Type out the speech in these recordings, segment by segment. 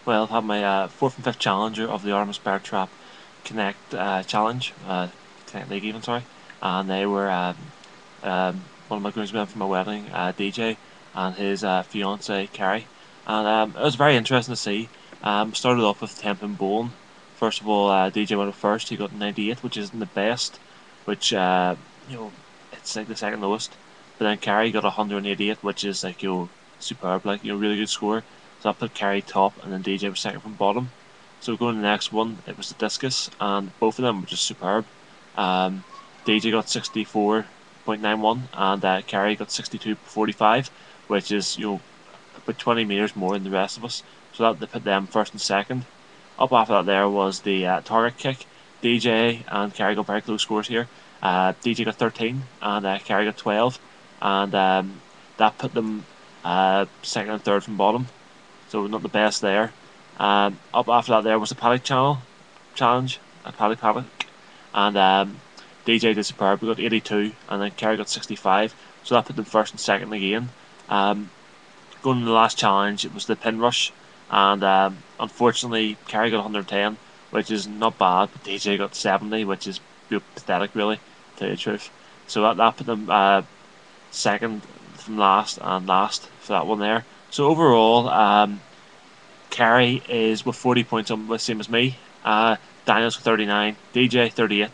Well, I've had my fourth and fifth challenger of the Artemis Bear Trap Connect challenge, Connect League even, sorry, and they were one of my groomsmen for my wedding, DJ, and his fiance Carrie, and it was very interesting to see. Started off with 10-pin bowling. First of all, DJ went up first. He got 98, which isn't the best, which you know it's like the second lowest. But then Carrie got 188, which is like superb, like really good score. So I put Carrie top, and then DJ was second from bottom. So going to the next one, it was the discus, and both of them were just superb. Um, DJ got 64.91, and Carrie got 62.45, which is about 20 meters more than the rest of us. So that they put them first and second. Up after that, there was the target kick. DJ and Carrie got very close scores here. DJ got 13, and Carrie got 12, and that put them second and third from bottom, so not the best there. Up after that, there was the paddock challenge, a paddock, and DJ did superb. We got 82, and then Kerry got 65, so that put them first and second again. Um, Going to the last challenge, it was the pin rush, and unfortunately, Kerry got 110, which is not bad, but DJ got 70, which is pathetic, really, to tell you the truth. So that put them second from last and last for that one there. So overall, Kerry is with 40 points on the same as me. Daniel's with 39, DJ 38,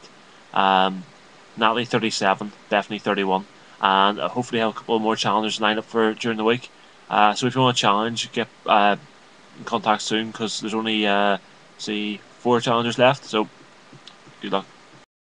um, Natalie 37, Bethany 31, and hopefully have a couple more challengers lined up for during the week. So if you want to challenge, get in contact soon because there's only see 4 challengers left. So good luck.